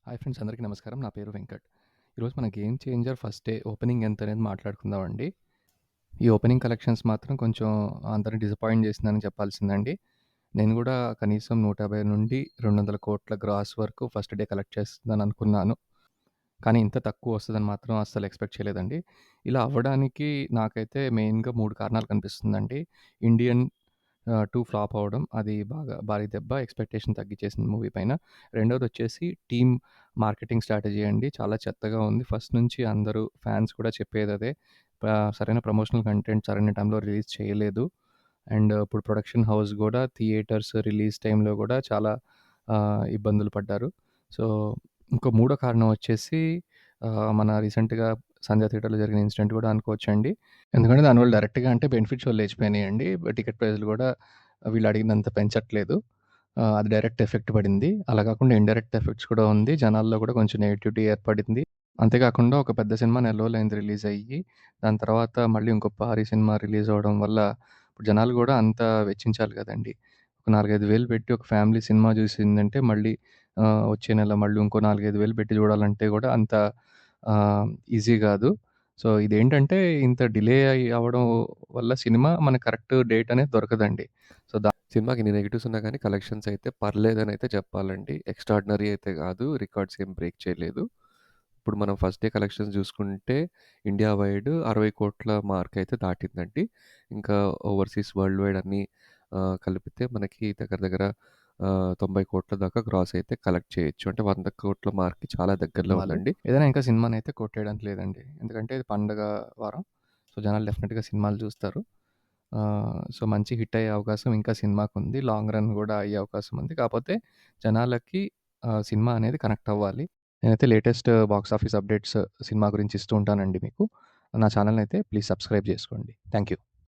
Hi friends, అందరికీ నమస్కారం. నా పేరు వెంకట్. ఈరోజు మన game changer first day opening ఎంత అనేది మాట్లాడుకుందామండి. ఈ ఓపెనింగ్ కలెక్షన్స్ మాత్రం కొంచెం అందరిని డిసప్పాయింట్ చేసిందని చెప్పాల్సిందండి. నేను కూడా కనీసం 150 నుండి 200 కోట్ల గ్రాస్ వరకు ఫస్ట్ డే కలెక్ట్ చేస్తుందని అనుకున్నాను. కానీ ఇంత తక్కువ వస్తదని మాత్రం అస్సలు ఎక్స్‌పెక్ట్ చేయలేదండి. ఇలా అవ్వడానికి నాకైతే మెయిన్‌గా 3 కారణాలు కనిపిస్తుందండి. ఇండియన్ 2 ఫ్లాప్ అవ్వడం. అది బాగా భారీ దెబ్బ. ఎక్స్‌పెక్టేషన్ తగ్గిచ్చేసింది మూవీ పైన. రెండోదొచ్చేసి టీమ్ మార్కెటింగ్ స్ట్రాటజీ అండి. చాలా చెత్తగా ఉంది. ఫస్ట్ నుంచి అందరూ ఫ్యాన్స్ కూడా చెప్పేదదే. సరైన ప్రమోషనల్ కంటెంట్ సరైన టైంలో రిలీజ్ చేయలేదు. అండ్ ఇప్పుడు ప్రొడక్షన్ హౌస్ గూడా థియేటర్స్ రిలీజ్ టైంలో గూడా చాలా ఇబ్బందులు పడ్డారు. సో, ఇంకో మూడో కారణం వచ్చేసి మన రీసెంట్‌గా సంధ్య థియేటర్‌లో జరిగిన ఇన్సిడెంట్ గూడా అనుకోవచ్చండి. ఎందుకంటే దానివల్ల డైరెక్ట్‌గా అంటే బెనిఫిట్ షోలు లేచిపోయినాయండి. టికెట్ ప్రైస్‌లు గూడా వీళ్ళు అడిగినంత పెంచట్లేదు. అది డైరెక్ట్ ఎఫెక్ట్ పడింది. అలా కాకుండా ఇండైరెక్ట్ ఎఫెక్ట్స్ కూడా ఉంది. జనాల్లో కూడా కొంచెం నెగటివిటీ ఏర్పడింది. అంతేకాకుండా ఒక పెద్ద సినిమా నెల రోజులయింది రిలీజ్ అయ్యి. దాని తర్వాత మళ్ళీ ఇంకో భారీ సినిమా రిలీజ్ అవ్వడం వల్ల ఇప్పుడు జనాలు గూడా అంత వెచ్చించాలి కదండీ! ఒక 4, 5 వేలు పెట్టి ఒక ఫ్యామిలీ సినిమా చూసిందంటే మళ్ళీ వచ్చే నెల మళ్ళీ ఇంకో 4, 5 వేలు పెట్టి చూడాలంటే గూడా అంత ఈజీ గాదు. సో, ఇదేంటంటే ఇంత డిలే అవ్వడం వల్ల సినిమా మనకు కరెక్ట్ డేట్ అనేది దొరకదండి. సో, సినిమాకి ఇన్ని నెగెటివ్స్ ఉన్నా గానీ కలెక్షన్స్ అయితే పర్లేదనైతే చెప్పాలండి. ఎక్స్‌ట్రార్డినరీ అయితే గాదు. రికార్డ్స్ ఏం బ్రేక్ చేయలేదు. ఇప్పుడు మనం ఫస్ట్ డే కలెక్షన్స్ జూసుకుంటే ఇండియా వైడ్ 60,00,00,000 మార్క్ అయితే దాటిందండి. ఇంకా ఓవర్‌సీస్ వరల్డ్ వైడ్ అన్నీ కలిపితే మనకి దగ్గర దగ్గర 90,00,00,000 దాకా గ్రాస్ అయితే కలెక్ట్ చేయొచ్చు. అంటే 100,00,00,000 మార్క్‌కి చాలా దగ్గరలో సినిమాలు ఉందండి. ఏదైనా ఇంకా సినిమానైతే కొట్టేయడానికి లేదండి. ఎందుకంటే ఇది పండగ వారం. సో, జనాలు డెఫినెట్‌గా సినిమాలు చూస్తారు. సో, మంచి హిట్ అయ్యే అవకాశం ఇంకా సినిమాకుంది. లాంగ్ రన్ గూడా అయ్యే అవకాశం ఉంది. కాపోతే జనాలకి సినిమా అనేది కనెక్ట్ అవ్వాలి. నేనైతే latest box office updates cinema గురించి ఇస్తూ ఉంటానండి మీకు. నా ఛానెల్‌నైతే ప్లీజ్ సబ్స్క్రైబ్ చేసుకోండి. Thank you.